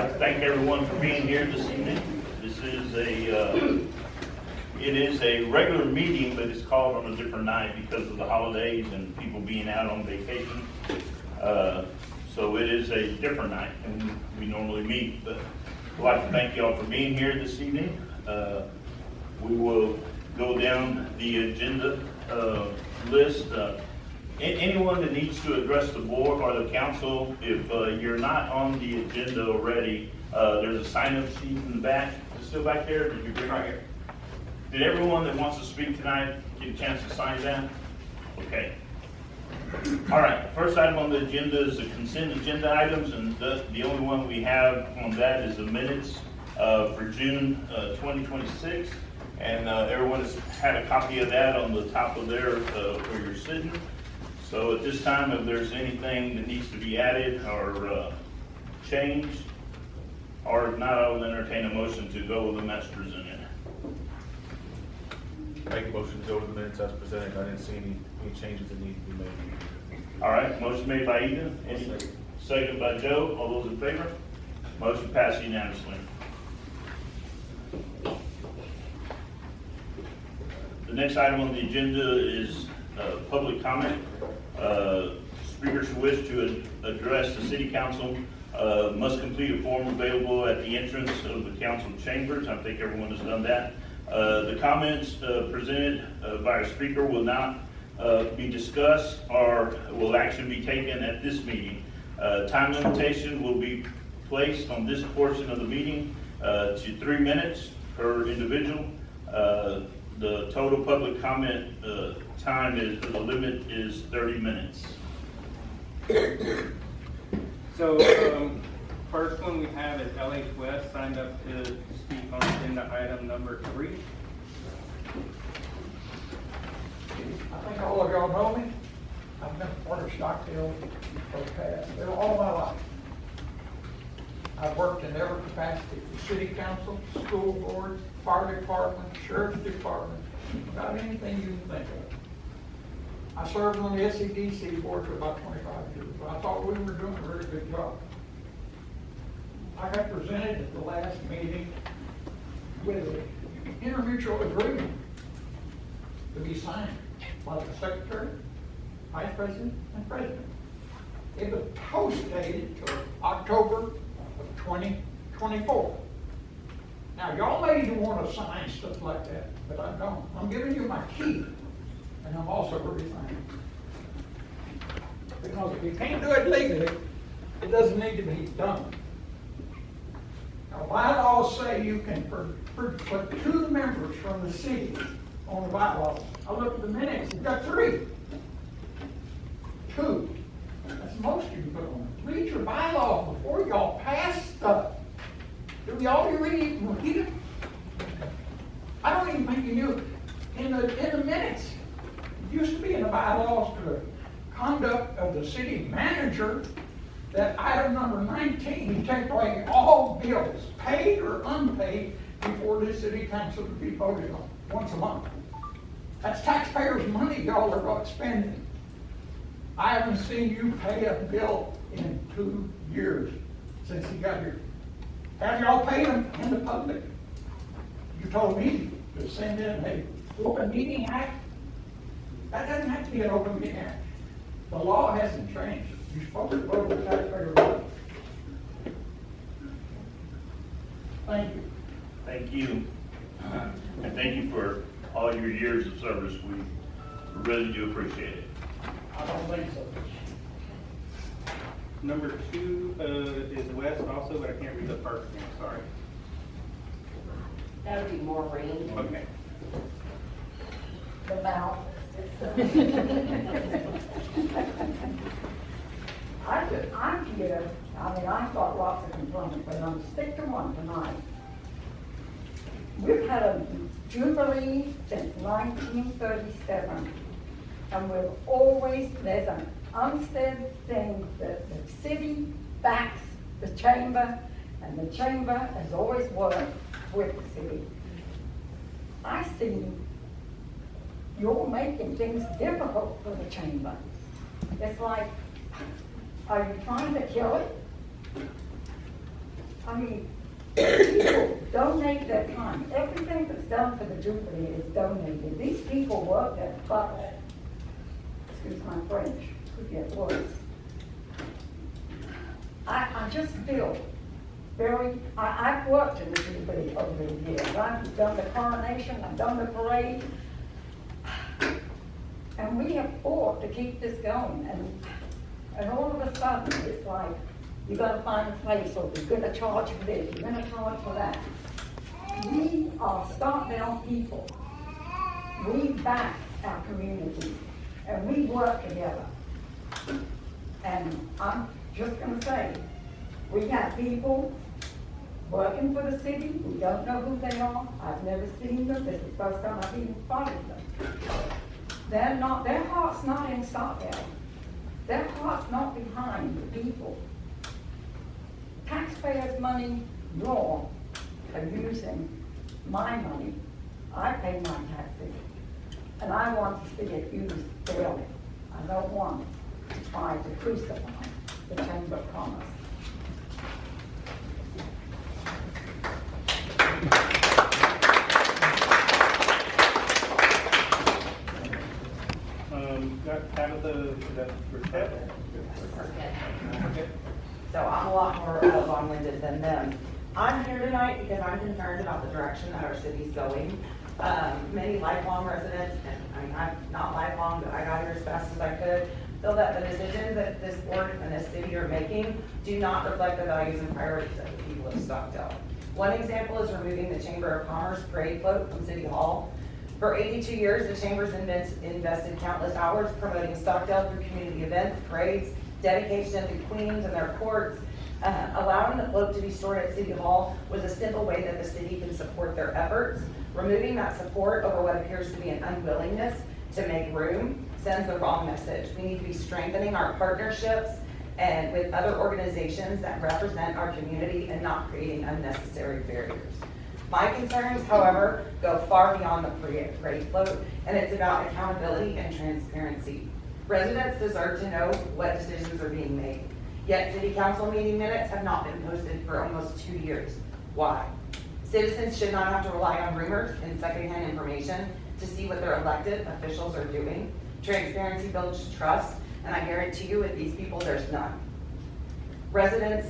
I'd like to thank everyone for being here this evening. This is it is a regular meeting, but it's called on a different night because of the holidays and people being out on vacation. So it is a different night than we normally meet, but I'd like to thank you all for being here this evening. We will go down the agenda list. Anyone that needs to address the board or the council, if you're not on the agenda already, there's a sign-up sheet in the back. Is it still back there? Did you bring it right here? Did everyone that wants to speak tonight get a chance to sign that? Okay. All right, first item on the agenda is the consent agenda items, and the only one we have on that is the minutes for June 2026. And everyone has had a copy of that on the top of there where you're sitting. So at this time, if there's anything that needs to be added or changed, or if not, I will entertain a motion to go with them as presented. Make a motion to go with the minutes as presented. I didn't see any changes that need to be made. All right, motion made by Ethan, second by Joe. All those in favor? Motion passed unanimously. The next item on the agenda is public comment. Speakers who wish to address the city council must complete a form available at the entrance of the council chambers. I think everyone has done that. The comments presented by our speaker will not be discussed or will actually be taken at this meeting. Time limitation will be placed on this portion of the meeting to 3 minutes per individual. The total public comment time the limit is 30 minutes. So, first one we have is LH West signed up to speak on agenda item number 3. I think all of y'all know me. I've been part of Stockdale for the past, all my life. I've worked in every capacity, the city council, school board, fire department, sheriff's department, about anything you can think of. I served on the SEDC board for about 25 years, but I thought we were doing a very good job. I got presented at the last meeting with an intermutual agreement to be signed by the secretary, vice president, and president. It was post-dated to October of 2024. Now, y'all may want to sign stuff like that, but I don't. I'm giving you my key, and I'm also resigning. Because if you can't do it legally, it doesn't need to be done. Now, bylaws say you can put 2 members from the city on the bylaws. I looked at the minutes, you've got 3. 2. That's most you can put on it. Read your bylaws before y'all pass stuff. Do y'all read it? I don't even think you knew in the minutes. It used to be in the bylaws for the conduct of the city manager that item number 19 take away all bills, paid or unpaid, before the city council to be voted on once a month. That's taxpayers' money y'all are spending. I haven't seen you pay a bill in 2 years since he got here. Have y'all paid them in the public? You told me to send in a open meeting act. That doesn't have to be an open meeting act. The law hasn't changed. You're supposed to vote with taxpayer money. Thank you. Thank you. And thank you for all your years of service. We really do appreciate it. I don't think so. Number 2 is West also, but I can't read the first name, sorry. That would be Maureen. Okay. The mouth. I'm here, I've got lots of complaints, but I'm going to stick to one tonight. We've had a jubilee since 1937, and there's an unsaid thing that the city backs the chamber, and the chamber has always worked with the city. I see you're making things difficult for the chamber. It's like, are you trying to kill it? I mean, people donate their time. Everything that's done for the Jubilee is donated. These people work their butt off. Excuse my French, could get worse. I just feel I've worked in the Jubilee over the years. I've done the coronation, I've done the parade. And we have fought to keep this going. And all of a sudden, it's like, you're gonna find a place, or you're gonna charge for this, you're gonna charge for that. We are Stockdale people. We back our community, and we work together. And I'm just gonna say, we have people working for the city, we don't know who they are, I've never seen them, this is the first time I've even spotted them. Their heart's not in Stockdale. Their heart's not behind the people. Taxpayers' money, you're using my money. I pay my taxes, and I want to see it used fairly. I don't want to try to crucify the Chamber of Commerce. Got Tabitha, for Ted? Okay. So I'm a lot more long-winded than them. I'm here tonight because I'm concerned about the direction that our city's going. Many lifelong residents, and I mean, I'm not lifelong, but I got here as fast as I could, feel that the decisions that this board and this city are making do not reflect the values and priorities of the people of Stockdale. One example is removing the Chamber of Commerce parade float from City Hall. For 82 years, the Chamber's invested countless hours promoting Stockdale through community events, parades, dedication of the queens and their courts. Allowing the float to be stored at City Hall was a simple way that the city can support their efforts. Removing that support over what appears to be an unwillingness to make room sends the wrong message. We need to be strengthening our partnerships and with other organizations that represent our community and not creating unnecessary barriers. My concerns, however, go far beyond the parade float, and it's about accountability and transparency. Residents deserve to know what decisions are being made. Yet city council meeting minutes have not been posted for almost 2 years. Why? Citizens should not have to rely on rumors and secondhand information to see what their elected officials are doing. Transparency builds trust, and I guarantee you with these people, there's none. Residents,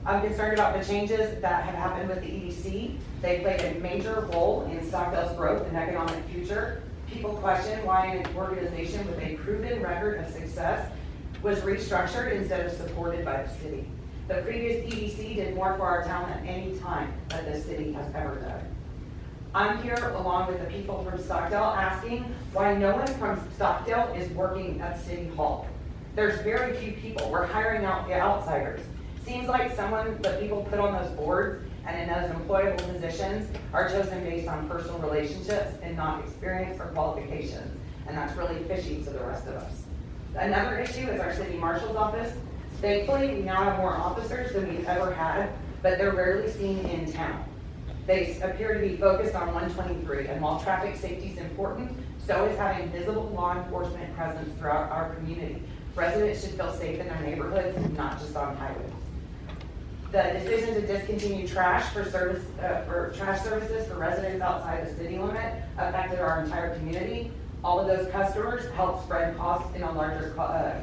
I'm concerned about the changes that have happened with the EDC. They played a major role in Stockdale's growth and economic future. People question why an organization with a proven record of success was restructured instead of supported by the city. The previous EDC did more for our town than any time that this city has ever done. I'm here along with the people from Stockdale asking why no one from Stockdale is working at City Hall. There's very few people. We're hiring out the outsiders. Seems like the people put on those boards and in those employable positions are chosen based on personal relationships and not experience or qualifications. And that's really fishy to the rest of us. Another issue is our city marshal's office. Thankfully, we now have more officers than we've ever had, but they're rarely seen in town. They appear to be focused on 123, and while traffic safety is important, so is having visible law enforcement presence throughout our community. Residents should feel safe in their neighborhoods, not just on highways. The decision to discontinue trash for trash services for residents outside the city limit affected our entire community. All of those customers helped spread costs in a larger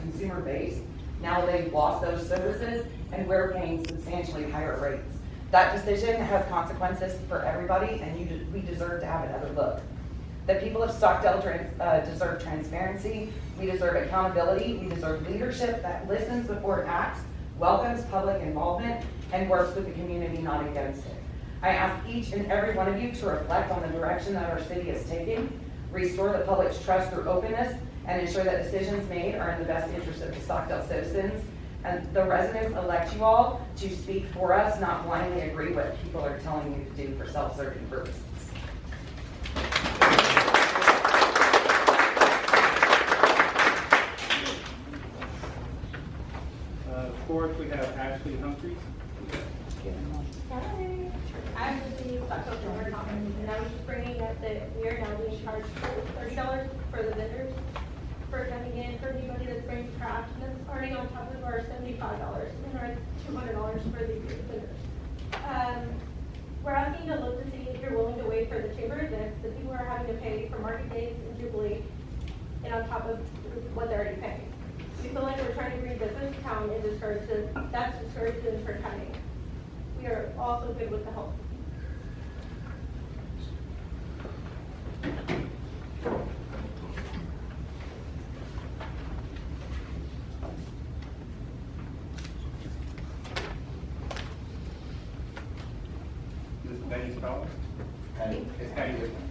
consumer base. Now they've lost those services, and we're paying substantially higher rates. That decision has consequences for everybody, and we deserve to have another look. The people of Stockdale deserve transparency. We deserve accountability. We deserve leadership that listens before it acts, welcomes public involvement, and works with the community, not against it. I ask each and every one of you to reflect on the direction that our city is taking, restore the public's trust through openness, and ensure that decisions made are in the best interest of the Stockdale citizens. And the residents elect you all to speak for us, not blindly agree what people are telling you to do for self-serving purposes. Fourth, we have Ashley Humphreys. Hi, I'm with the Stockdale Chamber Conference, and I was just bringing up that we are now being charged $30 for the vendors for coming in, for anybody that's bringing trash, and that's already on top of our $75 and our $200 for the vendors. already paying. We feel like we're trying to bring business to town and that's discouraged students from coming. We are also good with the help. This is Benny Spell. It's Patty Whitman.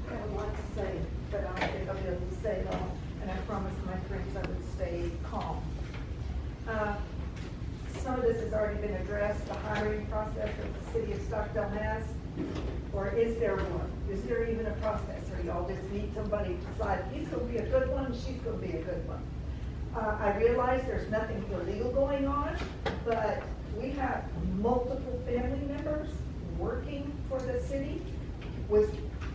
I have a lot to say, but I don't think I'll be able to say it all, and I promised my friends I would stay calm. Some of this has already been addressed, the hiring process that the city of Stockdale has, or is there one? Is there even a process, or y'all just meet somebody, decide he's gonna be a good one, she's gonna be a good one? I realize there's nothing illegal going on, but we have multiple family members working for the city. Were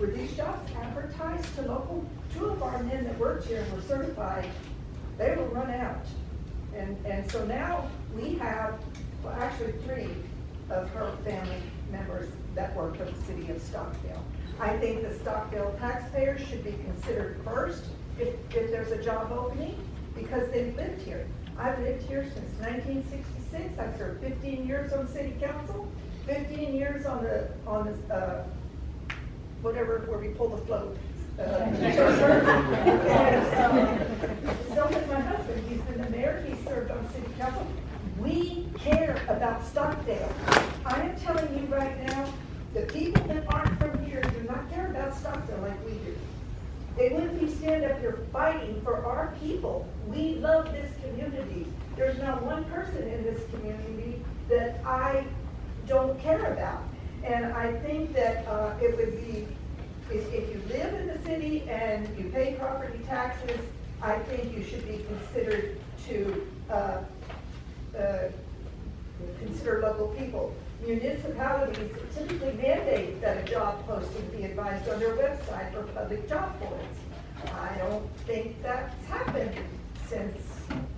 these jobs advertised to local? 2 of our men that worked here and were certified, they were run out. And so now we have, well, actually 3 of her family members that work for the city of Stockdale. I think the Stockdale taxpayers should be considered first if there's a job opening, because they've lived here. I've lived here since 1966. I've served 15 years on city council, 15 years on the whatever, where we pull the float. So with my husband, he's been the mayor, he served on city council. We care about Stockdale. I am telling you right now, the people that aren't from here do not care about Stockdale like we do. They wouldn't be standing up here fighting for our people. We love this community. There's not one person in this community that I don't care about. And I think that it would be, if you live in the city and you pay property taxes, I think you should be considered to consider local people. Municipalities typically mandate that a job posting be advised on their website for public job boards. I don't think that's happened since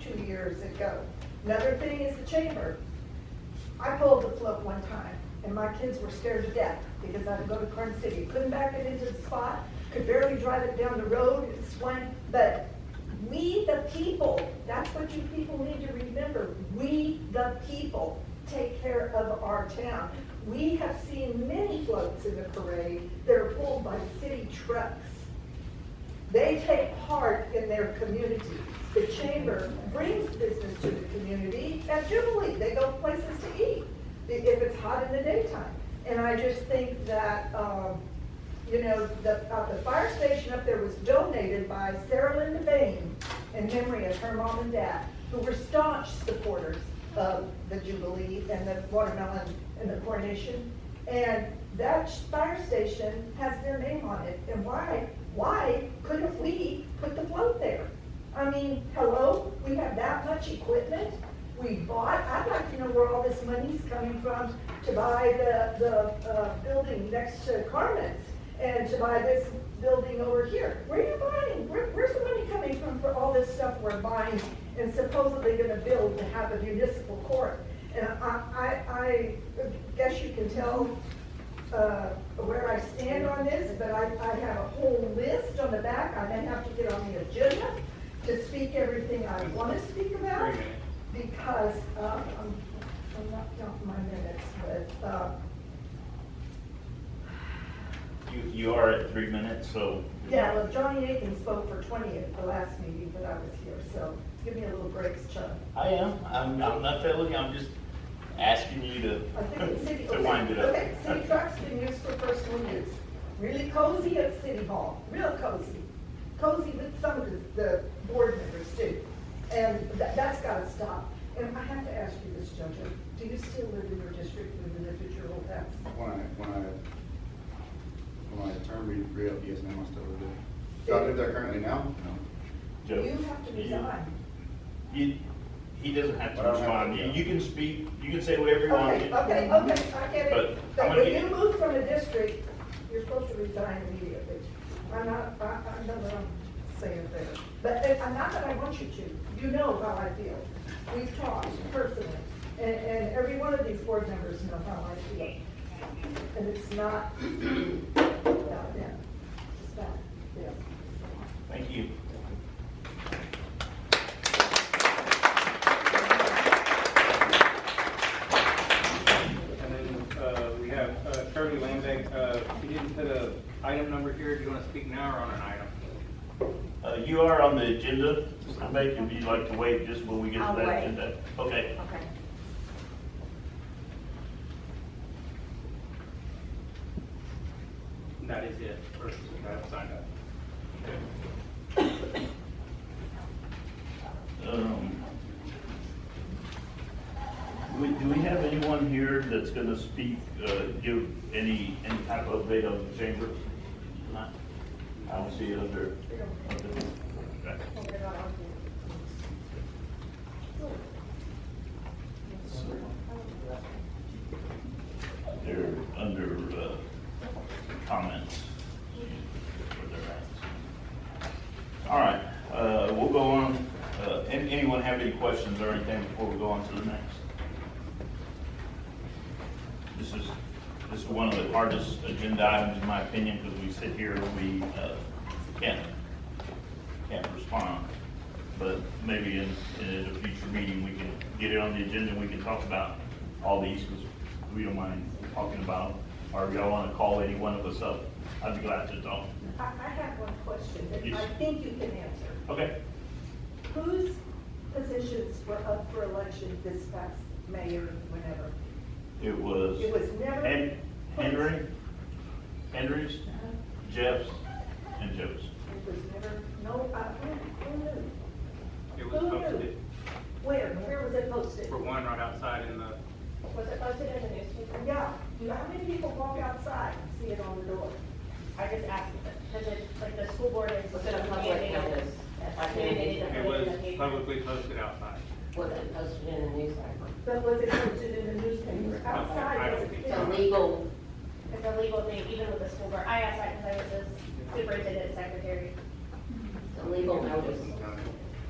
2 years ago. Another thing is the chamber. I pulled the float one time, and my kids were scared to death because I had to go to Corn City. Couldn't back it into the spot, could barely drive it down the road, it swung. But we the people, that's what you people need to remember. We the people take care of our town. We have seen many floats in the parade that are pulled by city trucks. They take part in their community. The chamber brings business to the community. At Jubilee, they go places to eat if it's hot in the daytime. And I just think that, the fire station up there was donated by Sarah Linda Bain in memory of her mom and dad, who were staunch supporters of the Jubilee and the watermelon and the coronation. And that fire station has their name on it. And why couldn't we put the float there? I mean, hello, we have that much equipment. We bought, I'd like to know where all this money's coming from to buy the building next to Carmen's and to buy this building over here. Where are you buying? Where's the money coming from for all this stuff we're buying and supposedly gonna build to have a municipal court? And I guess you can tell where I stand on this, but I have a whole list on the back. I may have to get on the agenda to speak everything I want to speak about, because I'm not counting my minutes, but You are at 3 minutes, so. yeah, well, Johnny Aiken spoke for 20 at the last meeting that I was here, so give me a little break, Chuck. I am. I'm not telling you, I'm just asking you to, I think it's city, to wind it up. okay, city truck's been used for personal use. Really cozy at City Hall, real cozy. Cozy with some of the board members too. And that's gotta stop. And I have to ask you this, Judge, do you still live in your district when you lived at your old house? When my term re-up, yes, ma'am, I still live there. Do I live there currently now? No. Joe, You have to resign. He doesn't have to I don't have respond. to, You can speak, you can say whatever you want. Okay, I get it. But I'm But gonna when get- you move from a district, you're supposed to resign immediately. I know what I'm saying there. But not that I want you to. You know how I feel. We've talked personally. And every one of these board members know how I feel. And it's not about them. It's about them. Thank you. speak now or on an item? You are on the agenda, Mr. Bacon, if you'd like to wait just when we get to I'll that wait. agenda. Okay. Okay. And that is it, for people that have signed up. Do we have anyone here that's gonna speak, give any type of update on the chamber? Not. I don't see it under. Okay. They're under, comments. Where they're at. All right, we'll go on. Anyone have any questions or anything before we go on to the next? This is one of the hardest agenda items in my opinion, because we sit here and we, can't respond. But maybe in a future meeting, we can get it on the agenda and we can talk about all these, because we don't mind talking about them. Or if y'all want to call any one of us up, I'd be glad to talk. I have one question that Yes. I think you can answer. Okay. Whose positions were up for election this past May or whenever? It was. It was never. Henry's, Jeff's, and Joe's. It was never, no, who knew? It was Who posted knew? Where was it posted? for one right outside in the, Was it posted in the newspaper? Yeah, how many people walk outside and see it on the door? I just asked, because it's like the school board is. Was it a public notice? it was publicly posted outside. Was it posted in the newspaper? But was it posted in the newspaper? I Outside, don't was think it? It's a legal, It's a legal thing, even with the school board. I asked that because I was the superintendent secretary. it's a legal notice.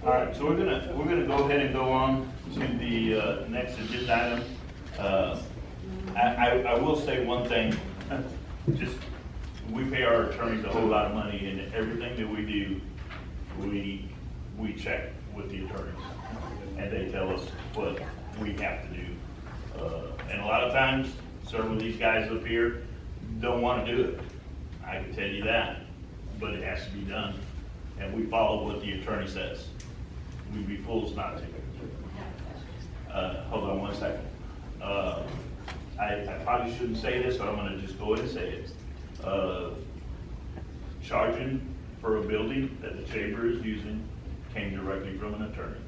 All right, so we're gonna go ahead and go on to the next agenda item. I will say one thing, just, we pay our attorneys a whole lot of money, and everything that we do, we check with the attorneys, and they tell us what we have to do. And a lot of times, several of these guys up here don't want to do it. I can tell you that, but it has to be done, and we follow what the attorney says. We'd be fools not to. Hold on one second. I probably shouldn't say this, but I'm gonna just go ahead and say it. Charging for a building that the chamber is using came directly from an attorney.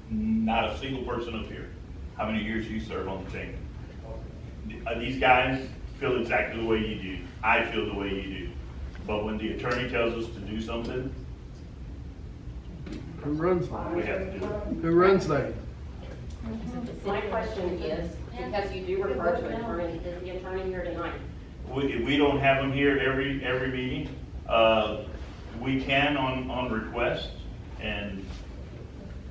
Not a single person up here. How many years you serve on the chamber? These guys feel exactly the way you do. I feel the way you do. But when the attorney tells us to do something, Who runs we that? have to do it. Who runs that? My question is, because you do refer to attorney, is the attorney here tonight? We don't have them here every meeting. We can on request, and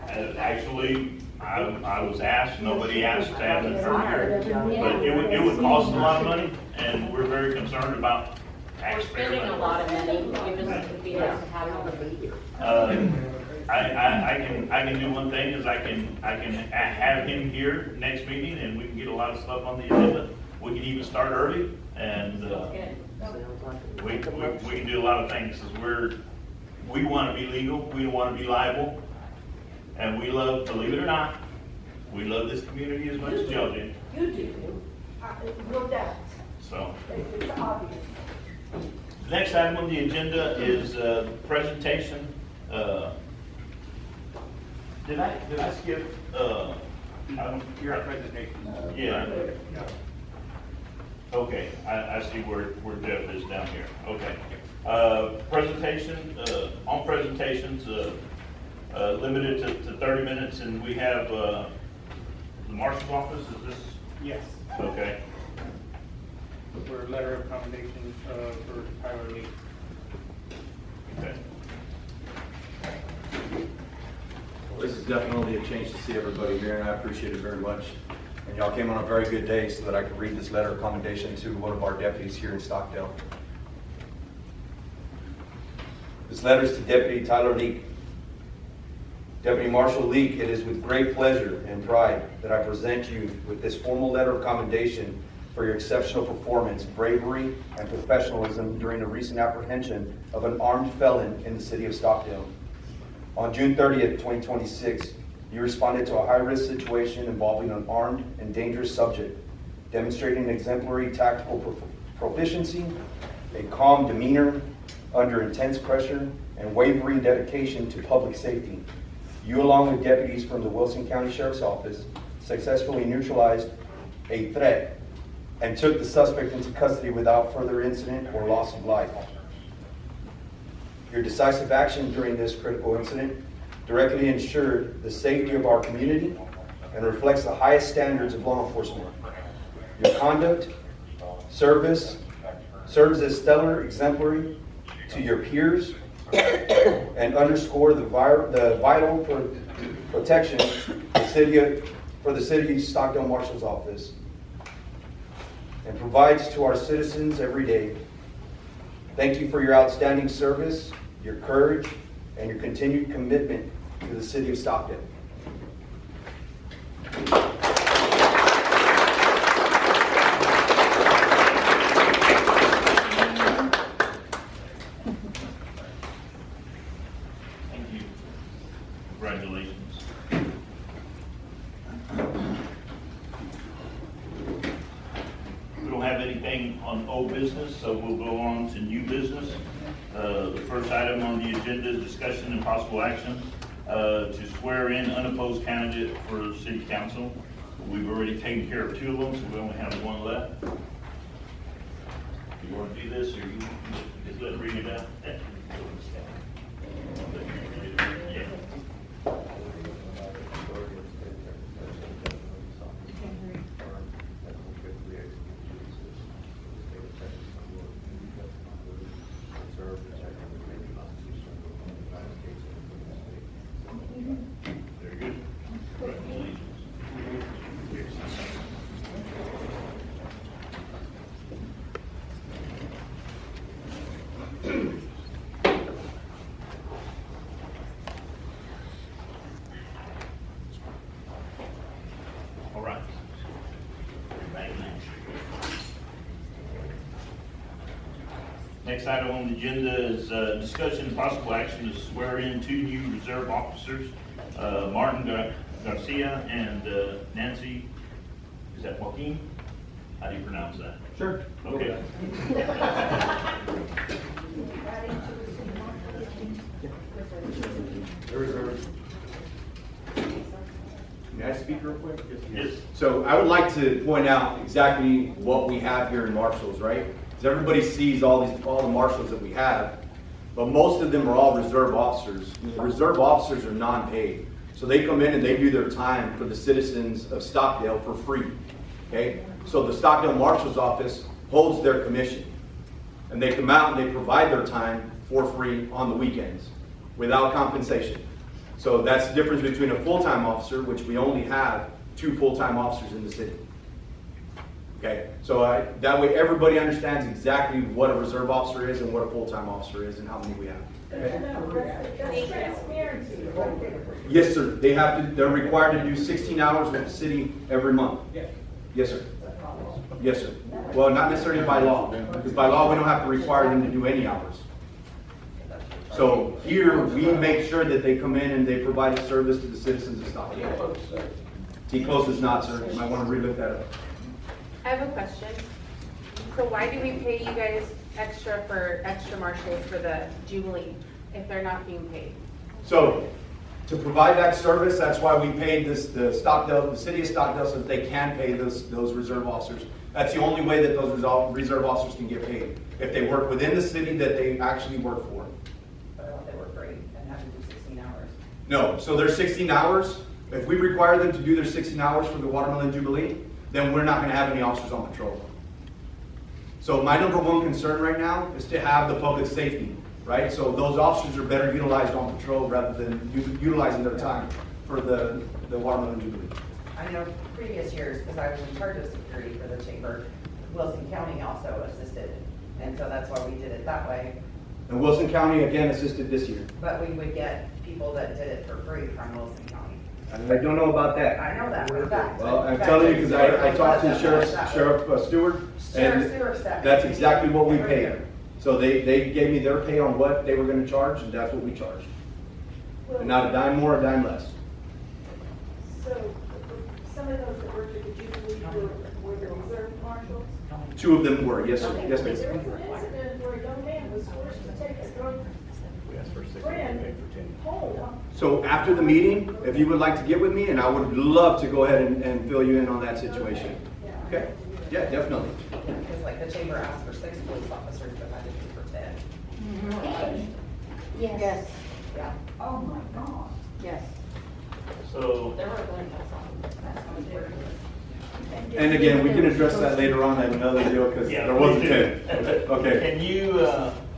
actually, I was asked, nobody asked to have an attorney here. But it would cost a lot of money, and we're very concerned about We're taxpayer spending a money. lot of money, you just, it'd be nice to have somebody here. I can do one thing, is I can have him here next meeting, and we can get a lot of stuff on the agenda. We can even start early, and, we can do a lot of things, because we want to be legal, we don't want to be liable, and we love, believe it or not, we love this community as much as y'all do, You do, no doubt, so. it's obvious. The next item on the agenda is presentation. Did I skip? Your presentation. Yeah. Okay, I see where Jeff is down here. Okay. Presentation, on presentations, limited to 30 minutes, and we have the marshal's office, is this? Yes, Okay. for a letter of commendation for Tyler Lee. Okay. Well, this is definitely a change to see everybody here, and I appreciate it very much. And y'all came on a very good day so that I could read this letter of commendation to one of our deputies here in Stockdale. This letter is to Deputy Tyler Leak. Deputy Marshal Leak, it is with great pleasure and pride that I present you with this formal letter of commendation for your exceptional performance, bravery, and professionalism during the recent apprehension of an armed felon in the city of Stockdale. On June 30th, 2026, you responded to a high-risk situation involving an armed and dangerous subject, demonstrating exemplary tactical proficiency, a calm demeanor under intense pressure, and wavering dedication to public safety. You, along with deputies from the Wilson County Sheriff's Office, successfully neutralized a threat and took the suspect into custody without further incident or loss of life. Your decisive action during this critical incident directly ensured the safety of our community and reflects the highest standards of law enforcement. Your conduct, serves as stellar exemplary to your peers and underscore the vital protection for the city Stockdale Marshal's Office and provides to our citizens every day. Thank you for your outstanding service, your courage, and your continued commitment to the city of Stockdale. Thank you. Congratulations. We don't have anything on old business, so we'll go on to new business. The first item on the agenda is discussion and possible action to swear in unopposed candidate for city council. We've already taken care of 2 of them, so we only have 1 left. You want to do this, or you just let read it out? Yeah. Very good. Congratulations. All right. Next item on the agenda is discussion and possible action to swear in 2 new reserve officers, Martin Garcia and Nancy, is that Joaquin? How do you pronounce that? Sure. Okay. May I speak real quick? Yes. So I would like to point out exactly what we have here in Marshals, right? Because everybody sees all the Marshals that we have, but most of them are all reserve officers. The reserve officers are non-paid. So they come in and they do their time for the citizens of Stockdale for free, okay? So the Stockdale Marshal's Office holds their commission. And they come out and they provide their time for free on the weekends without compensation. So that's the difference between a full-time officer, which we only have 2 full-time officers in the city. Okay, so that way everybody understands exactly what a reserve officer is and what a full-time officer is and how many we have. Okay? That's transparency right there. Yes, sir. They're required to do 16 hours with the city every month. Yes, sir. Yes, sir. Well, not necessarily by law, because by law we don't have to require them to do any hours. So here we make sure that they come in and they provide a service to the citizens of Stockdale. T-close is not, sir. You might want to relook that up. I have a question. So why do we pay you guys extra for extra marshals for the Jubilee if they're not being paid? So to provide that service, that's why we paid the city of Stockdale, so that they can pay those reserve officers. That's the only way that those reserve officers can get paid. If they work within the city that they actually work for. But I thought they were free and have to do 16 hours. No, so their 16 hours, if we require them to do their 16 hours for the Watermelon Jubilee, then we're not going to have any officers on patrol. So my number 1 concern right now is to have the public safety, right? So those officers are better utilized on patrol rather than utilizing their time for the Watermelon Jubilee. I know previous years, because I was in charge of security for the chamber, Wilson County also assisted. And so that's why we did it that way. And Wilson County, again, assisted this year. But we would get people that did it for free from Wilson County. I don't know about that. I know that for a fact. Well, I'm telling you, because I talked to Sheriff Stewart, and Sheriff Stewart said. that's exactly what we paid. So they gave me their pay on what they were gonna charge, and that's what we charged. And not a dime more, a dime less. So, some of those that worked at the Jubilee were the reserve marshals? 2 of them were, yes, Okay, yes, there was ma'am. an incident where a young man was forced to take a drunk friend home. So after the meeting, if you would like to get with me, and I would love to go ahead and fill you in on that situation. Okay? Yeah, definitely. Because like the chamber asked for 6 police officers, but I did it for 10. Yes. Yeah. Oh, my God. Yes. So, There were a bunch of And again, we can address that later on in another deal, because yeah. there wasn't we 10. do. Okay. Can you,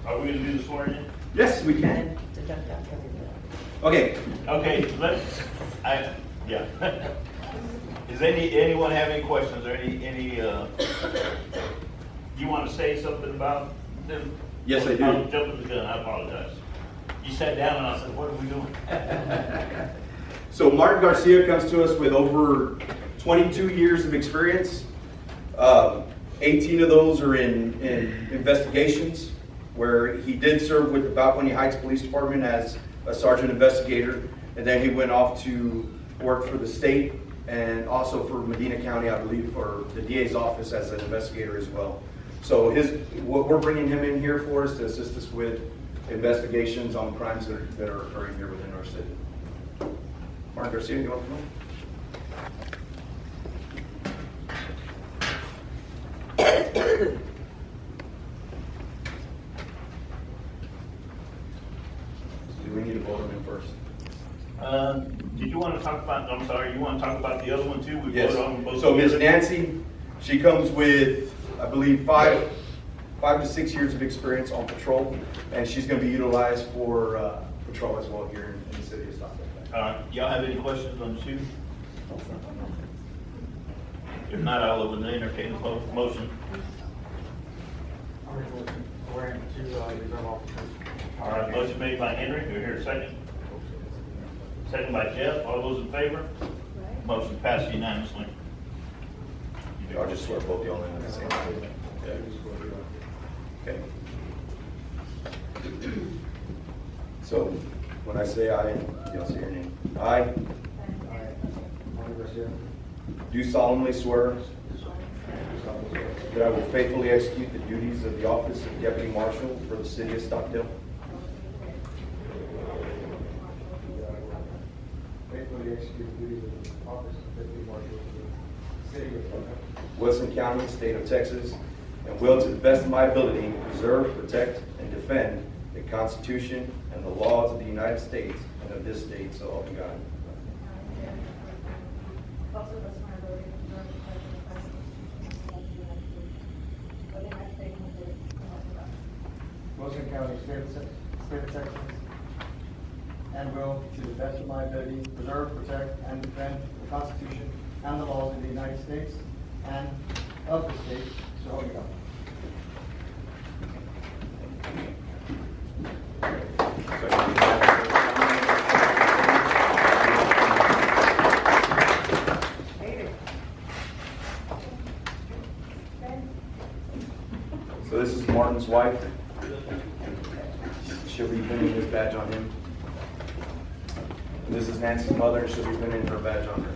are we gonna do the swearing in? Yes, we can. Okay. Okay, yeah. Does anyone have any questions or you want to say something about them? Yes, I do. I'm jumping the gun, I apologize. You sat down and I said, what are we doing? So Martin Garcia comes to us with over 22 years of experience. 18 of those are in investigations, where he did serve with the Balcony Heights Police Department as a sergeant investigator, and then he went off to work for the state and also for Medina County, I believe, for the DA's office as an investigator as well. So what we're bringing him in here for is to assist us with investigations on crimes that are occurring here within our city. Martin Garcia, you want to come on? Do we need to vote on him first? Did you want to talk about, I'm sorry, you want to talk about the other one too? We Yes. voted on them both So Ms. together? Nancy, she comes with, I believe, 5 to 6 years of experience on patrol, and she's going to be utilized for patrol as well here in the city of Stockdale. Y'all have any questions on the two? If not, I'll entertain a motion. All right, motion made by Henry, do we hear a second? Second by Jeff, all those in favor? Motion passed unanimously. I'll just swear both y'all in at the same time. Okay. So, when I say aye, you'll say your name. I do solemnly swear that I will faithfully execute the duties of the office of Deputy Marshal for the city of Stockdale. Faithfully execute the duties of the office of Deputy Marshal for the city of Stockdale, Wilson County, state of Texas, and will, to the best of my ability, preserve, protect, and defend the Constitution and the laws of the United States and of this state, so help me God. Wilson County, state of Texas, and will, to the best of my ability, preserve, protect, and defend the Constitution and the laws of the United States and of the state, so help me God. So this is Martin's wife. She'll be pinning his badge on him. And this is Nancy's mother, and she'll be pinning her badge on her.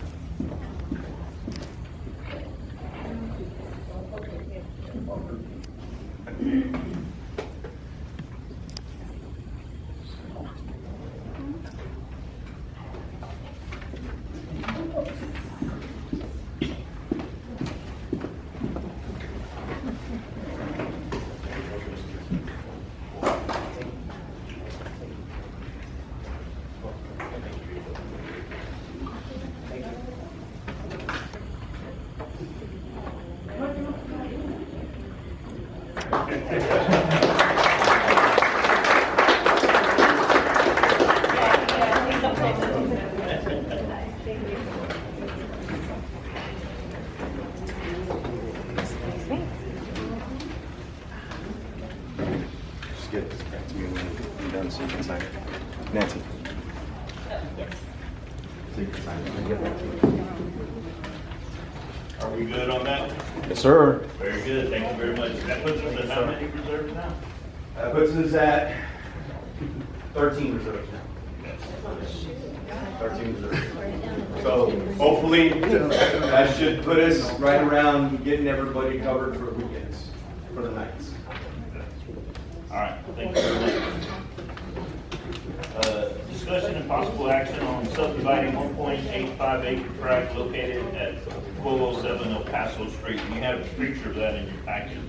Just get this back to me when you're done so you can sign it. Nancy. Are we good on that? Yes, sir. Very good, thank you very much. That puts us at how many reserves now? That puts us at 13 reserves now. 13 reserves. So hopefully, that should put us right around getting everybody covered for weekends, for the nights. All right, thank you very much. Discussion and possible action on subdividing 1.85 acre tract located at 1207 El Paso Street. You have a picture of that in your package.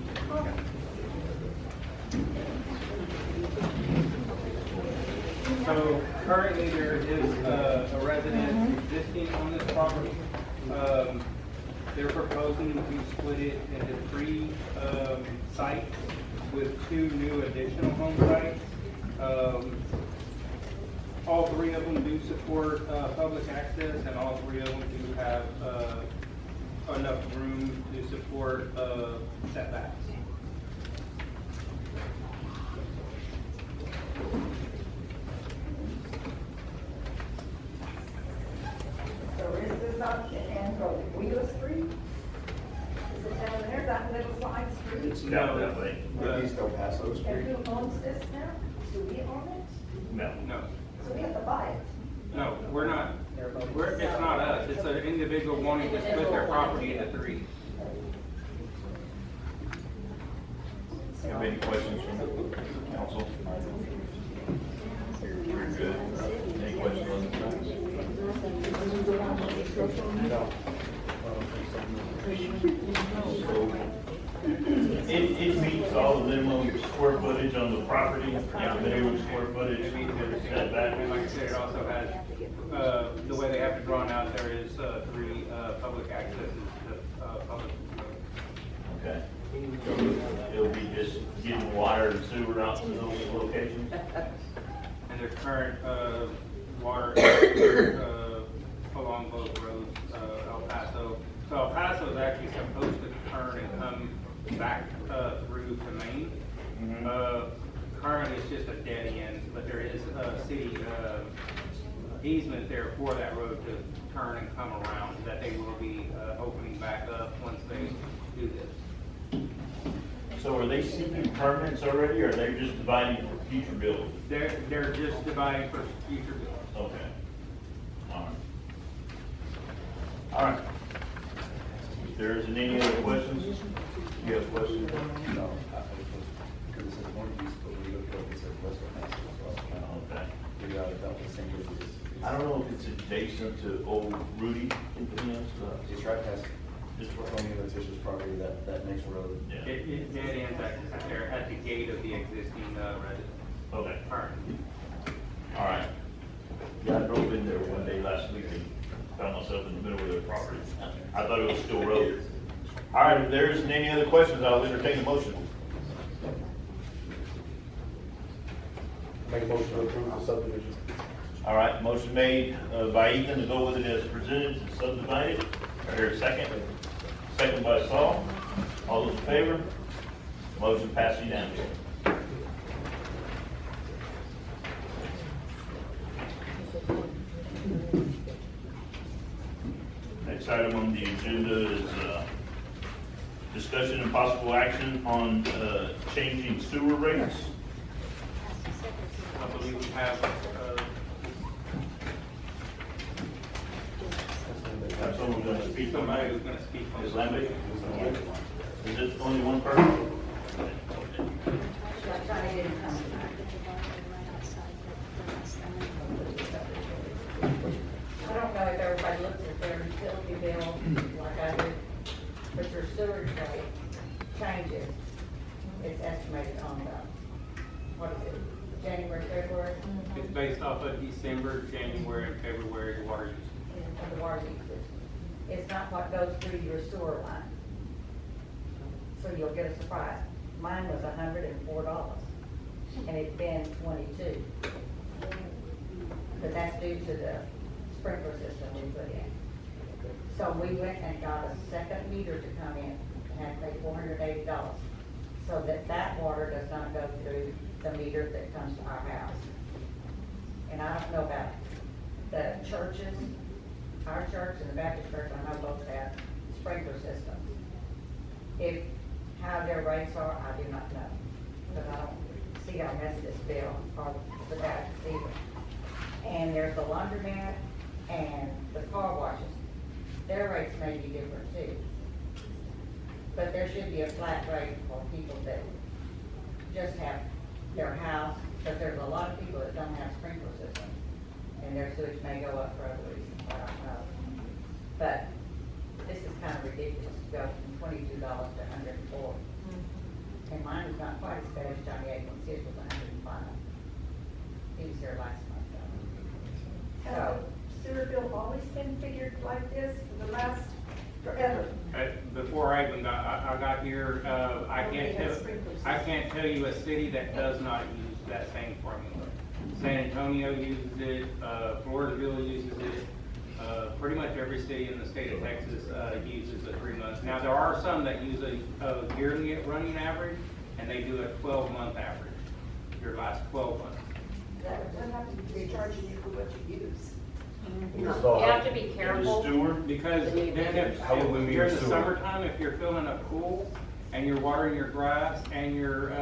So currently there is a residence existing on this property. They're proposing to split it into 3 sites with 2 new additional home sites. All 3 of them do support public access, and all 3 of them do have enough room to support setbacks. So is this up to Wheeler Street? Is it down there, that little side street? It's down that way. East El Paso And Street. who owns this now? Do we own it? No. No, So we have to buy it. no, we're not. It's not us. It's an individual wanting to split their property into 3. You have any questions from the council? Very good. Any questions on the It meets all the minimum square footage on the property, minimum square footage, It means with everything. setback. And like I said, it also has, the way they have it drawn out, there is 3 public accesses to public. Okay. It'll be just getting water and sewer out to those locations? And their current water along both roads, El Paso. So El Paso is actually supposed to turn and come back through to Maine. Currently, it's just a dead end, but there is a city easement there for that road to turn and come around that they will be opening back up once they do this. So are they seeking permits already, or are they just dividing for future builds? They're just dividing for future bills. Okay. All right. All right. If there isn't any other questions, you have questions? No, because it says northeast, but we looked up, it says west of Paso, so I was trying to Okay. figure out if that was the same as this. I don't know if it's adjacent to old Rudy. It's right past, This it's on the Letitia's property, that next road. Yeah. It dead ends at there at the gate of the existing residence. Okay. Currently. All right. Yeah, I drove in there one day last week and found myself in the middle of their property. I thought it was still road. All right, if there isn't any other questions, I'll entertain a motion. Make a motion to approve the subdivision. All right, motion made by Ethan to go with it as presented and subdivided. I hear a second. Second by Saul. All those in favor? Motion passed unanimously. Next item on the agenda is discussion and possible action on changing sewer rates. I believe we have, Have someone going to speak on somebody that? who's gonna speak on Is this. Lambert? Is it only one person? I don't know if everybody looks at their utility bill like I do, but your sewage rate changes. It's estimated on the, what is it, January, February? It's based off of December, January, and February water usage. Of the water usage. It's not what goes through your sewer line. So you'll get a surprise. Mine was $104, and it's been $22. But that's due to the sprinkler system we put in. So we went and got a second meter to come in and had to pay $480, so that that water does not go through the meter that comes to our house. And I don't know about the churches, our church and the Baptist church, I know both have sprinkler systems. If, how their rates are, I do not know, but I don't see our Methodist bill or the Baptist either. And there's the laundromat and the car washes. Their rates may be different too. But there should be a flat rate for people that just have their house, because there's a lot of people that don't have sprinkler systems, and their sewage may go up for other reasons, I don't know. But this is kind of ridiculous to go from $22 to $104. And mine was not quite as bad as Johnny Aikman's, his was $105. He was there last month, though. Has the sewer bill always been figured like this for the last, forever? Before I even got here, I can't tell you a city that does not use that same formula. San Antonio uses it, Floresville uses it, pretty much every city in the state of Texas uses a 3 months. Now, there are some that use a yearly running average, and they do a 12-month average, your last 12 months. That would have to be charging you for what you use. You have to be careful. Stewart, Because then if during the summertime, if you're filling a pool and you're watering your grass and you're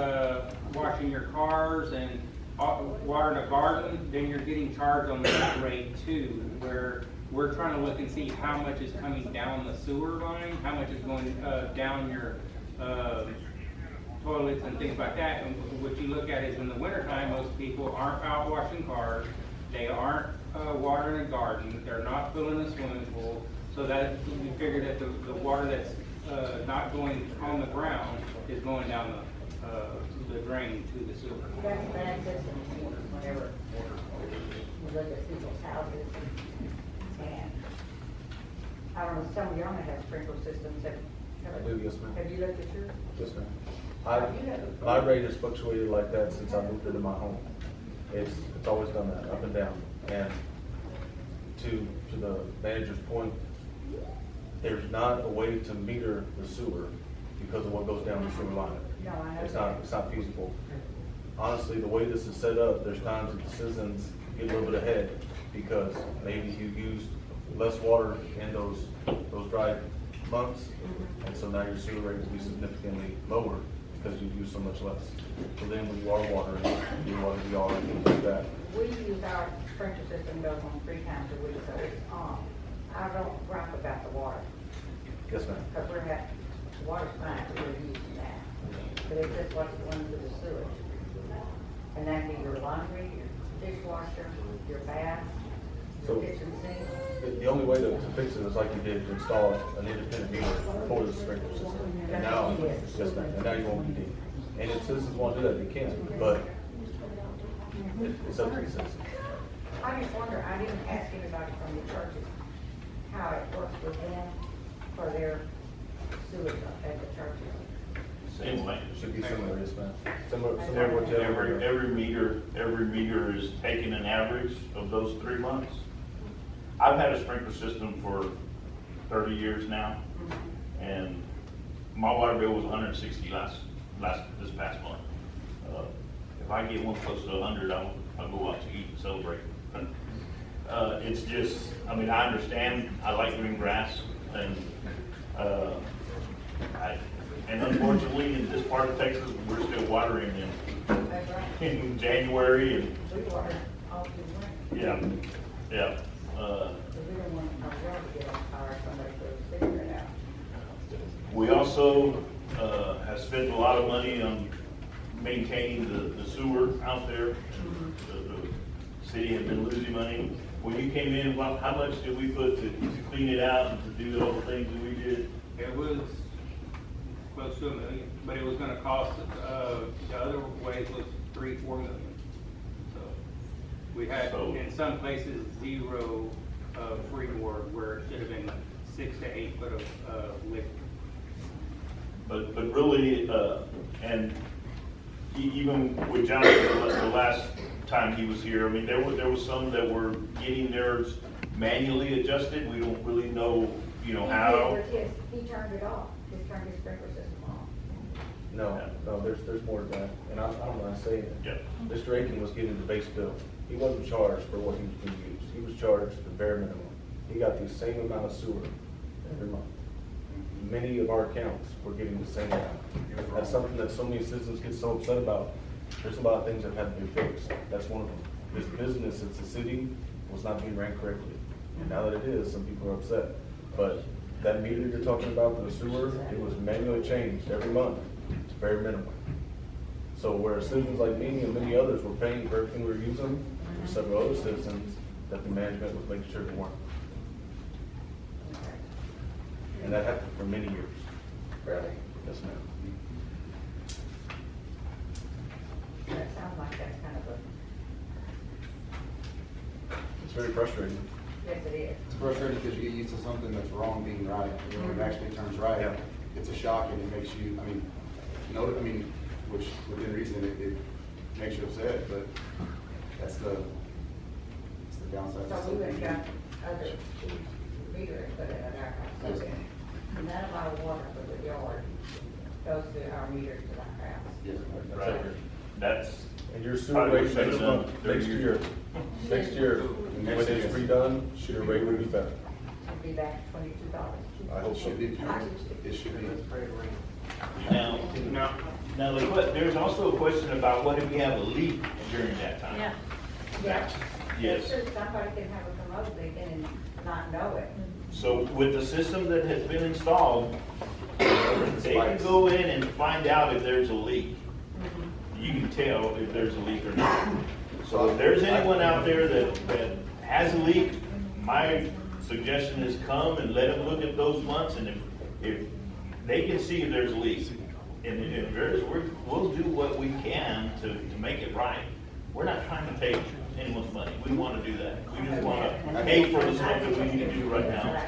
washing your cars and watering a garden, then you're getting charged on that rate too, where we're trying to look and see how much is coming down the sewer line, how much is going down your toilets and things like that. And what you look at is in the wintertime, most people aren't out washing cars, they aren't watering a garden, they're not filling a swimming pool, so that we figured that the water that's not going on the ground is going down the drain to the sewer. That's a bad system whenever you look at people's houses. And I don't know, some of y'all may have sprinkler systems. I do, yes, ma'am. Have you looked at yours? Yes, ma'am. My rate has fluctuated like that since I moved into my home. It's always done that, up and down. And to the manager's point, there's not a way to meter the sewer because of what goes down the sewer line. No, I know. It's not feasible. Honestly, the way this is set up, there's times that the citizens get a little bit ahead because maybe you used less water in those dry months, and so now your sewer rate will be significantly lower because you use so much less. So then when you are watering, you water the yard and things like that. We use our sprinkler system goes on 3 times a week, so it's on. I don't gripe about the water, Yes, ma'am. because the water's fine, we're using that. But it's just what's going to the sewage. And that'd be your laundry, your dishwasher, your bath, your So- kitchen sink. The only way to fix it is like you did, to install an independent meter for the sprinkler system. And now, yes, ma'am, and now you won't be needing. And if citizens want to do that, they can, but it's up to the citizens. I just wonder, I didn't ask anybody from the churches how it works with them for their sewage at the churches. same way. Should be similar, yes, ma'am. Similar to Every meter is taking an average of those 3 months. I've had a sprinkler system for 30 years now, and my water bill was 160 this past month. If I get one close to 100, I'll go out to eat and celebrate. It's just, I mean, I understand, I like green grass, and and unfortunately, in this part of Texas, we're still watering in January, and We water all through winter. yeah. We don't want our well to get on fire, somebody could figure it out. We also have spent a lot of money on maintaining the sewer out there. The city has been losing money. When you came in, how much did we put to clean it out and to do all the things that we did? It was close to $1 million, but it was gonna cost, the other ways was $3-4 million. So we had, in some places, 0 freeboard where it should have been 6 to 8 foot of liquid. But really, and even with Jonathan, the last time he was here, I mean, there was some that were getting theirs manually adjusted. We don't really know, how. He turned it off, he turned his sprinkler system off. No, there's more to that, and I don't mind saying it. Yeah. Mr. Aiken was getting the base bill. He wasn't charged for what he was being used. He was charged the bare minimum. he got the same amount of sewer every month. Many of our accounts were getting the same amount. That's something that so many citizens get so upset about. There's a lot of things that have to be fixed. That's one of them. This business, it's a city, was not being ran correctly. And now that it is, some people are upset. But that meter you're talking about for the sewer, it was manually changed every month. It's very minimal. So where citizens like me and many others were paying for everything we were using, there's several other citizens that the management was making sure they weren't. And that happened for many years. Really? Yes, ma'am. That sounds like that's kind of a, It's very frustrating. yes, it is. It's frustrating because you get used to something that's wrong being right. You know, when it actually turns right, Yeah. it's a shock and it makes you, which within reason, it makes you upset, but that's the downside. So we went got other meter and put it in our house. Yes. Okay. None of our water for the yard goes to our meter to the house. Yes, Right. That's, And your sewer rate next month, next year, when it's redone, your rate will be better. It'd be back $22. I hope It so. should be, it should be. now there's also a question about what if we have a leak during that time? Yeah. Yes. Sure, somebody can have a commode leak and not know it. So with the system that has been installed, they can go in and find out if there's a leak. You can tell if there's a leak or not. So if there's anyone out there that has a leak, my suggestion is come and let them look at those months, and if they can see if there's a leak, and if there's, we'll do what we can to make it right. We're not trying to take anyone's money. We want to do that. We just want to pay for the stuff that we need to do right now.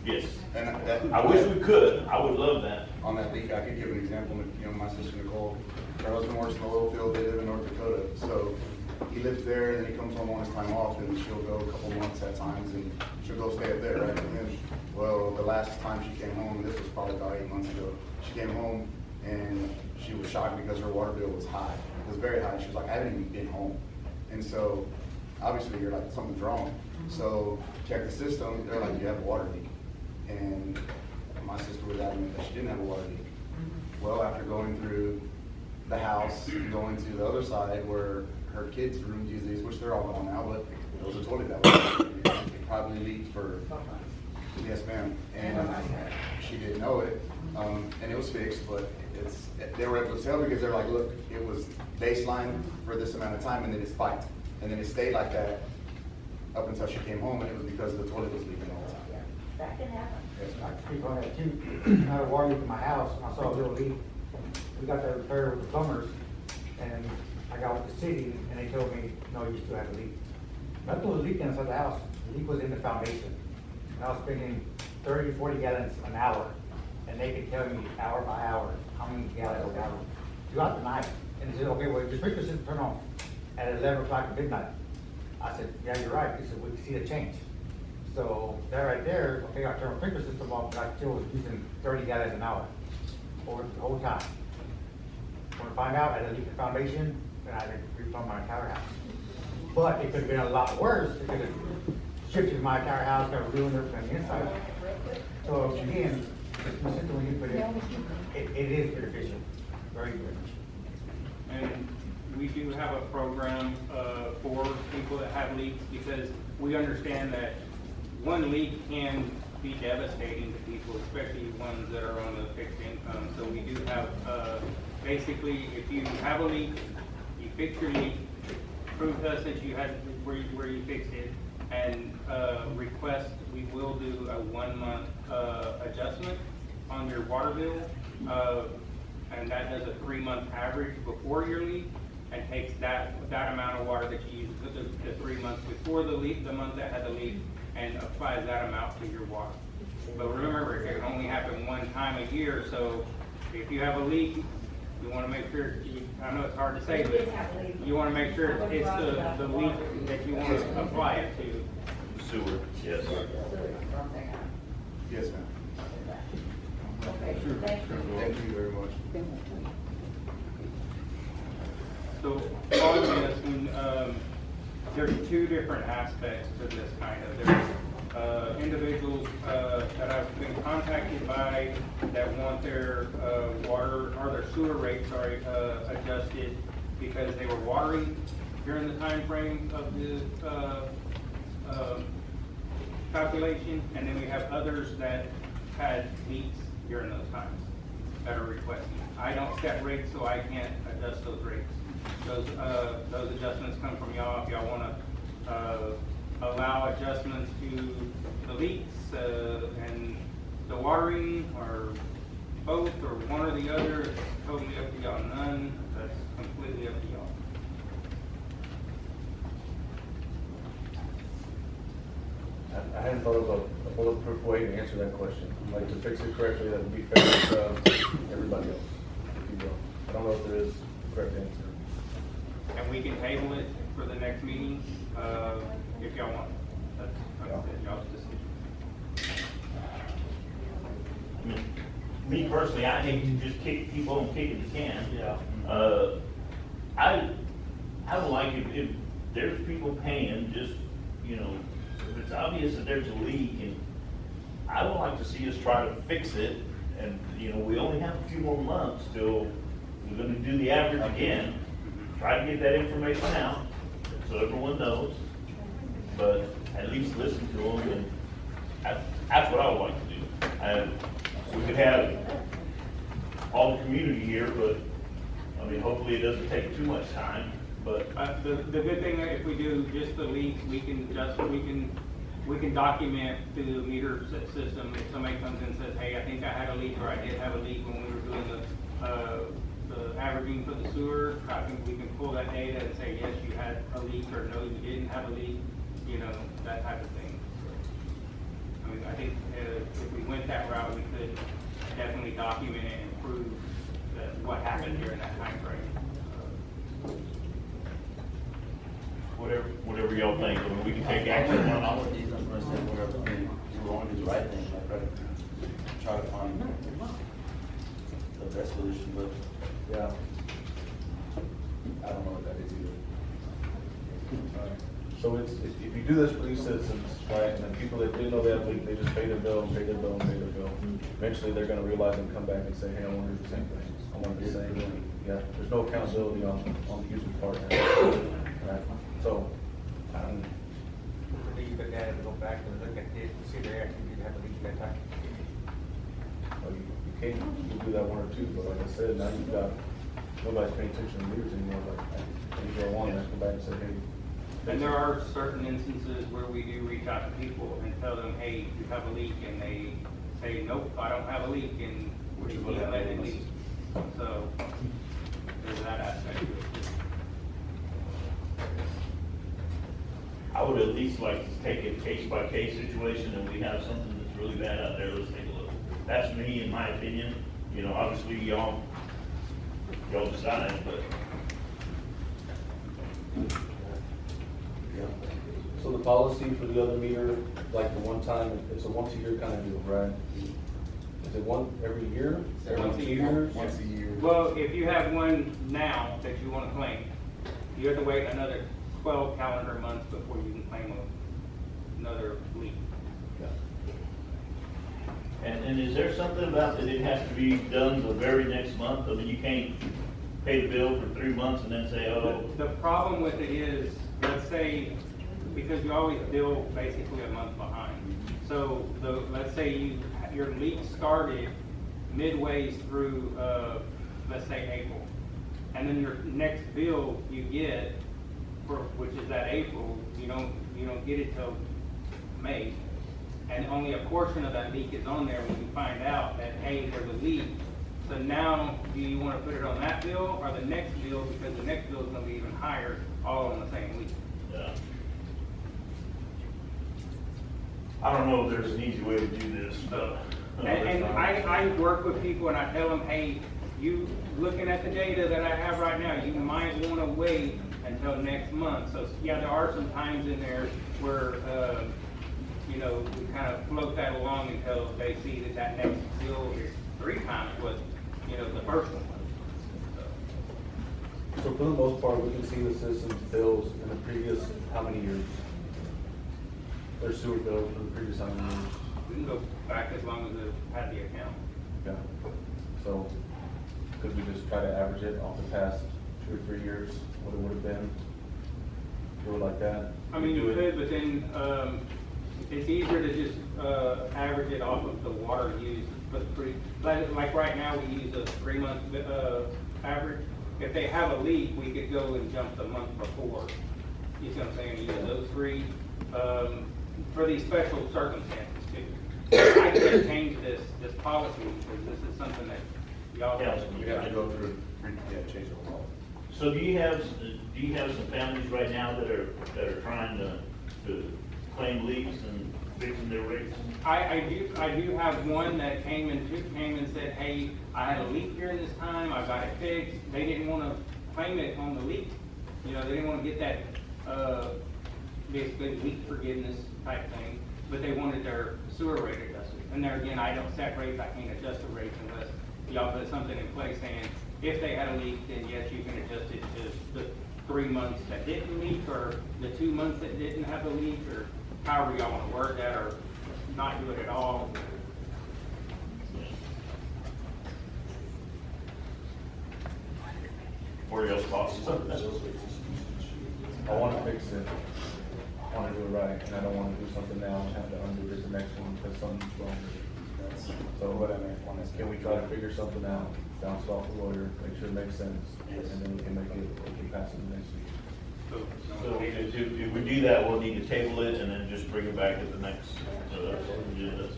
Yes. And that, I wish we could. I would love that. on that leak, I could give an example. You know, my sister Nicole, her husband works in the oil field. They live in North Dakota, so he lives there, and then he comes home on his time off, and she'll go a couple months at times, and she'll go stay up there, right? And then, well, the last time she came home, this was probably about 8 months ago. She came home and she was shocked because her water bill was high. It was very high. She was like, I haven't even been home. And so, obviously, you're like, something's wrong. So, check the system. They're like, you have a water leak. And my sister was adamant that she didn't have a water leak. Well, after going through the house, going to the other side where her kids' rooms use these, which they're all gone now, but there was a toilet that was it probably leaked for, yes, ma'am. And she didn't know it, and it was fixed, but they were able to tell because they're like, look, it was baseline for this amount of time, and then it spiked. And then it stayed like that up until she came home, and it was because the toilet was leaking all the time. That can happen. Yes, I ma'am. can speak on that too. I had a water leak in my house, and I saw a little leak. We got that repaired with the plumbers, and I got with the city, and they told me, no, you still have a leak. Nothing was leaking inside the house. The leak was in the foundation. And I was spending 30, 40 gallons an hour, and they could tell me hour by hour how many gallons were out throughout the night. And they said, okay, well, your sprinkler system turned on at 11 o'clock at midnight. I said, yeah, you're right. He said, we can see the change. So that right there, okay, I turned the sprinkler system off, but I still was using 30 gallons an hour over the whole time. When I find out I had a leak in the foundation, then I had to replumb my entire house. But it could have been a lot worse because it shifted my entire house, kind of ruined everything on the inside. So again, the system when you put it is beneficial, very good. And we do have a program for people that have leaks because we understand that one leak can be devastating to people, especially ones that are on a fixed income. So we do have, basically, if you have a leak, you fix your leak, prove to us that you had where you fixed it, and request, we will do a 1 month adjustment on your water bill. And that does a 3 month average before your leak and takes that amount of water that you used the 3 months before the leak, the month that had the leak, and applies that amount to your water. But remember, it can only happen one time a year, so if you have a leak, you want to make sure, I know it's hard to say, but you want to make sure it's the leak that you want to apply it to. Sewer, yes. Yes, ma'am. Okay, thank you. Thank you very much. So on this, there's two different aspects to this kind of. There's individuals, that I've been contacted by that want their, water, or their sewer rates, sorry, adjusted because they were watering during the time frame of the, calculation, and then we have others that had leaks during those times that are requesting. I don't set rates, so I can't adjust those rates. Those adjustments come from y'all. If y'all wanna, allow adjustments to the leaks, and the watering, or both, or one or the other, it's totally up to y'all. None, that's completely up to y'all. I hadn't thought of a bulletproof way to answer that question. Like, to fix it correctly, that would be fair to everybody else, if you will. I don't know if there is a correct answer. And we can table it for the next meeting, if y'all want. That's y'all's decision. I mean, me personally, I hate to just keep on kicking the can. Yeah. I would like if there's people paying, just, you know, if it's obvious that there's a leak, and I would like to see us try to fix it, and, you know, we only have a few more months till we're gonna do the average again. Try to get that information out, so everyone knows, but at least listen to them, and that's what I would like to do. And we could have all the community here, but, I mean, hopefully it doesn't take too much time, but. The good thing, if we do just the leaks, we can document through the meter system. If somebody comes in and says, hey, I think I had a leak, or I did have a leak when we were doing the averaging for the sewer, I think we can pull that data and say, yes, you had a leak, or no, you didn't have a leak, you know, that type of thing. I mean, I think if we went that route, we could definitely document it and prove that what happened during that time frame. Whatever y'all think, I mean, we can take action on I'm with these, I'm gonna say whatever, I mean, you want to do the right thing, like, try to find the best solution, but Yeah. I don't know what that is either. So it's, if you do this for these citizens, right, and then people that didn't know they had a leak, they just pay their bill and pay their bill and pay their bill. Eventually, they're gonna realize and come back and say, hey, I want to do the same thing. I want the same thing. Yeah, there's no accountability on the user's part. Right? So, You could have to go back and look at this, and see they actually did have a leak that time. well, you can do that one or two, but like I said, now you've got, nobody's paying attention to meters anymore, like, you go on, and come back and say, hey. And there are certain instances where we do reach out to people and tell them, hey, you have a leak, and they say, nope, I don't have a leak, and Which is we what let it happens. leak. So, there's that aspect to it. I would at least like to take a case-by-case situation, and we have something that's really bad out there, let's take a look. That's me, in my opinion, you know, obviously y'all decide, but. So the policy for the other meter, like the one time, it's a once a year kind of deal, right? Is it one every year? Once a year. Years? Once a year. Well, if you have one now that you want to claim, you have to wait another 12 calendar months before you can claim another leak. And is there something about that it has to be done the very next month? I mean, you can't pay the bill for 3 months and then say, oh. The problem with it is, let's say, because you always bill basically a month behind. So let's say your leak started midways through, let's say April. And then your next bill you get, which is that April, you don't get it till May. And only a portion of that leak is on there when you find out that, hey, there's a leak. So now, do you want to put it on that bill or the next bill, because the next bill is going to be even higher, all on the same week? Yeah. I don't know if there's an easy way to do this, but. And I work with people and I tell them, hey, you looking at the data that I have right now, you might want to wait until next month. So yeah, there are some times in there where, we kind of float that along until they see that next bill is 3 times what, the first one was. So for the most part, we can see the citizens' bills in the previous, how many years? their sewer bill for the previous how many years? We can go back as long as it had the account. Yeah. So, could we just try to average it off the past 2 or 3 years, what it would have been? Do it like that? I mean, Do you it- could, but then, it's easier to just, average it off of the water used, but like right now, we use a 3-month, average. If they have a leak, we could go and jump the month before. You see what I'm saying? Use those 3, for these special circumstances too. I could change this policy, because this is something that y'all Yeah. have. We have to go through, change the law. So do you have some families right now that are trying to claim leaks and fixing their rates? I do have one that came and said, hey, I had a leak during this time, I got it fixed. They didn't want to claim it on the leak. You know, they didn't want to get that, basically leak forgiveness type thing, but they wanted their sewer rate adjusted. And there again, I don't set rates, I can't adjust the rates unless y'all put something in place saying, if they had a leak, then yes, you can adjust it to the 3 months that didn't leak, or the 2 months that didn't have a leak, or however y'all want to word that, or not do it at all. What are y'all's thoughts? I want to fix it. I want to do it right, and I don't want to do something now and have to undo it the next one because something's wrong with it. So what I mean, can we try to figure something out, bounce it off the lawyer, make sure it makes sense, and then we can make it, we can pass it the next week. So if we do that, we'll need to table it and then just bring it back at the next, agenda.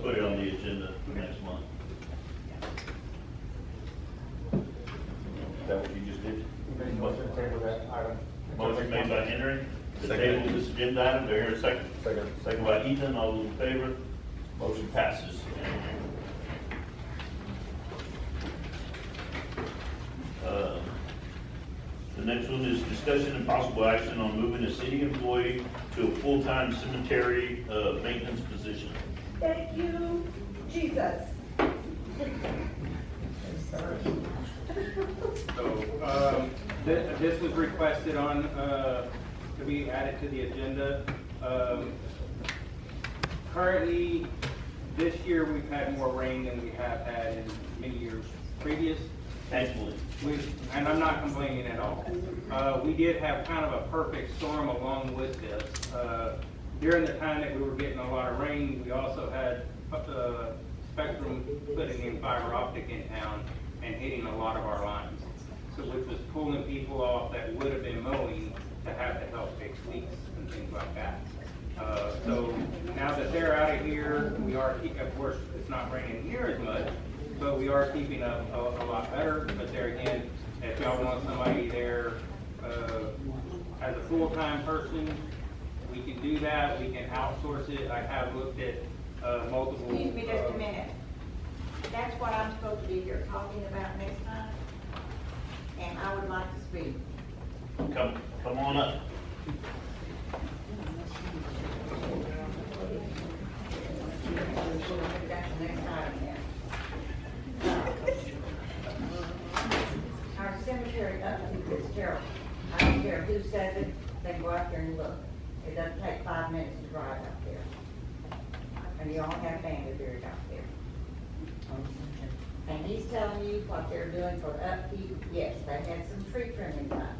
Put it on the agenda for next month. Is that what you just did? Motion to table that item. Motion made by Henry, to table this agenda item, do I hear a second? Second. Second by Ethan, all those in favor, motion passes. The next one is discussion and possible action on moving a city employee to a full-time cemetery, maintenance position. Thank you, Jesus. So, this was requested on, to be added to the agenda. Currently, this year, we've had more rain than we have had in many years previous. Thankfully. And I'm not complaining at all. We did have kind of a perfect storm along with this. During the time that we were getting a lot of rain, we also had Spectrum putting in fiber optic in town and hitting a lot of our lines. So which was pulling people off that would have been mowing to have to help fix leaks and things like that. So now that they're out of here, we are, of course, it's not raining here as much, but we are keeping up a lot better. But there again, if y'all want somebody there as a full-time person, we can do that. We can outsource it. I have looked at multiple. Excuse me just a minute. That's what I'm supposed to be here talking about next time, and I would like to speak. Come on up. That's the next item then. Our cemetery upkeep is terrible. I don't care who says it, they go out there and look. It doesn't take 5 minutes to drive out there. And you all have family buried out there. And he's telling you what they're doing for the upkeep. Yes, they had some tree trimming done.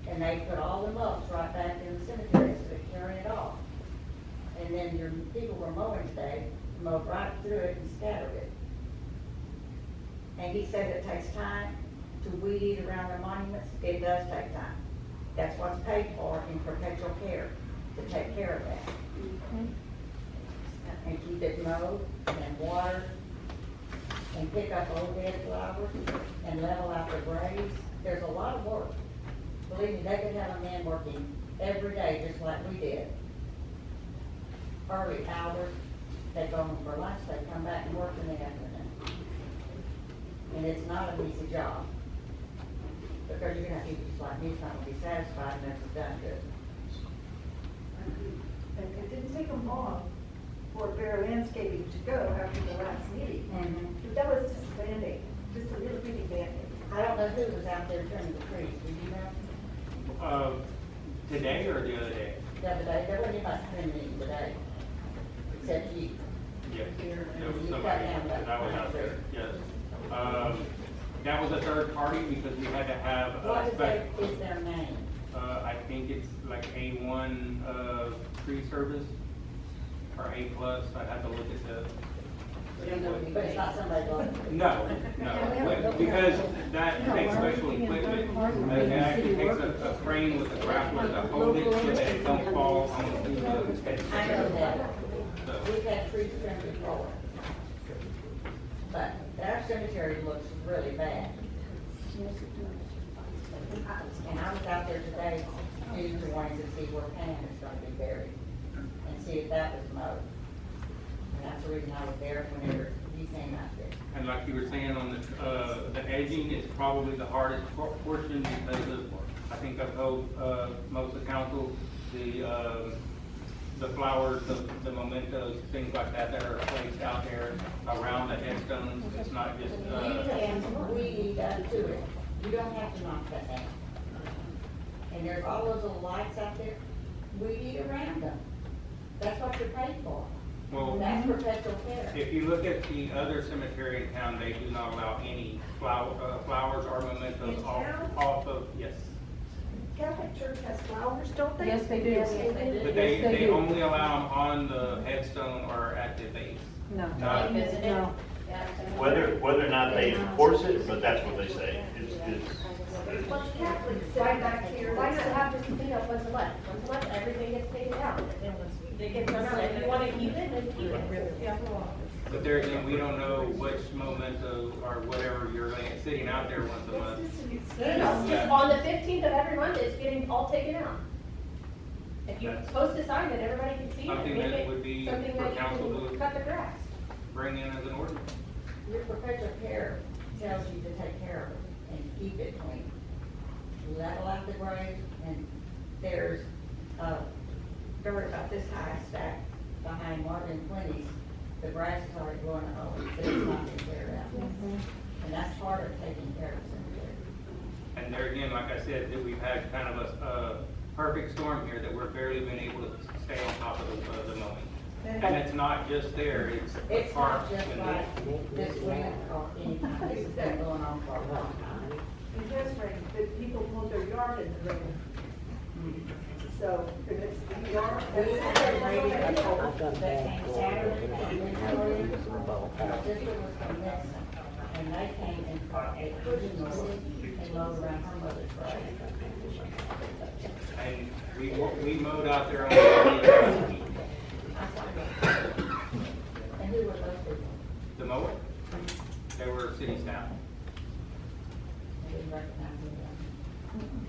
And they put all the mulch right back in the cemetery instead of carrying it off. And then your people were mowing today, mowed right through it and scattered it. And he said it takes time to weed eat around the monuments. It does take time. That's what's paid for in perpetual care, to take care of that. And keep it mowed and watered and pick up old dead flowers and level out the graves. There's a lot of work. Believe me, they could have a man working every day just like we did. Early hours, they go home for lunch, they come back and work in the afternoon. And it's not an easy job. Because you're gonna have people just like me trying to be satisfied and it's done good. And it didn't take them long for Bear Landscaping to go after the last meeting. Mhm. That was just a Band-Aid, just a little bitty Band-Aid. I don't know who was out there trimming the trees, do you know? Today or the other day? the other day, there wasn't anybody coming in today, except you. Yes, there was You cut somebody down that that was out there, yes. That was a third party because we had to have What a is their name? I think it's like A1, tree service, or A+, I'd have to look at the. But it's not somebody going. No, because that takes special equipment, it actually takes a crane with a grappler to hold it so that it don't fall onto the head. I know that. So, We've had trees trimmed before. But our cemetery looks really bad. And I was out there today, due to wanting to see where Pam is gonna be buried, and see if that was mowed. And that's the reason I was there whenever he came out there. and like you were saying on the edging is probably the hardest portion because of, I think I've told, most of the council, the flowers, the mementos, things like that that are placed out there around the headstones. It's not just, We up to it. You don't have to knock that down. And there's all those little lights out there. We eat around them. That's what you're paid for. well, That's perpetual care. if you look at the other cemetery in town, they do not allow any flowers or mementos In off, town? off of, yes. Catholic Church has flowers, don't they? Yes, they do. Yes, they do. But they only allow them on the headstone or at the base. No. Not- No. Whether or not they enforce it, but that's what they say. Well, Catholics sit back here. Why not have just, once a month? Once a month, everything gets taken out. They get done out. If you want to keep it, then keep it. Yeah. But there again, we don't know which memento or whatever you're laying, sitting out there once a month. No, just on the 15th of every month, it's getting all taken out. If you That's- post a sign that everybody can see it, Something make that it would be something for that you council can to- cut the grass. Bring in as an ordinance. Your perpetual care tells you to take care of it and keep it clean. Level out the grave, and there's, dirt about this high stack behind Marvin Quincy's. The grass is already growing a hole, but it's not been cleared out. And that's part of taking care of cemetery. And there again, like I said, that we've had kind of a perfect storm here that we're barely been able to stay on top of the mowing. And it's not just there, it's the It's parks. not just and like this winter or anytime, this has been going on for a long time. It has rained, but people mow their yard in the rain. So if it's the yard, We that's. had a lady that came Saturday, and then her sister was from Medicine, and they came and brought a cushion and load around her mother's grave. And we mowed out there on the And who were those people? the mower. They were city staff. I didn't recognize them.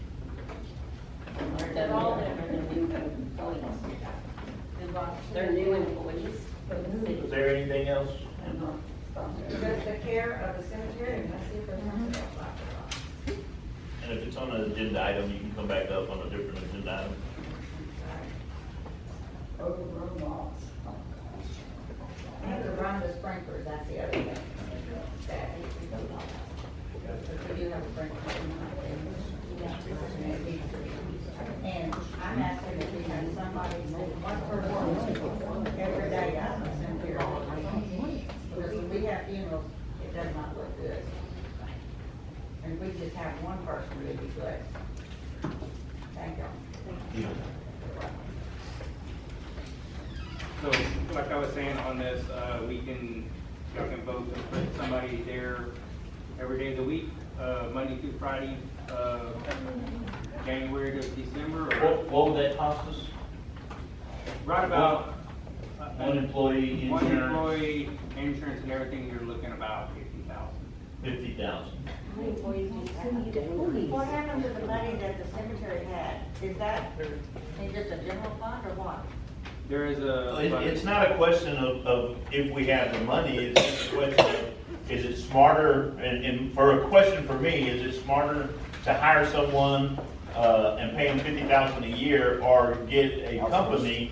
They're all there, they're new employees. They're new employees for the city. Is there anything else? Just the care of the cemetery, and let's see if there's something else like that. And if it's on an agenda item, you can come back up on a different agenda item. Overgrown walls. And around the sprinklers, that's the other thing. That needs to be done. But we do have a sprinkler. And I'm asking if we have somebody, one person, every day out in the cemetery. Because when we have funerals, it does not look good. And if we just have one person, we'd be blessed. Thank you. So, like I was saying on this, we can, y'all can vote to put somebody there every day of the week, Monday through Friday, January to December, or What would that cost us? right about. One employee, One insurance, employee, insurance and everything, you're looking about 50,000. 50,000. What happened to the money that the cemetery had? Is that in just a general fund or what? There is a. It's not a question of if we have the money, it's just a question of, is it smarter, and for a question for me, is it smarter to hire someone, and pay them $50,000 a year, or get a company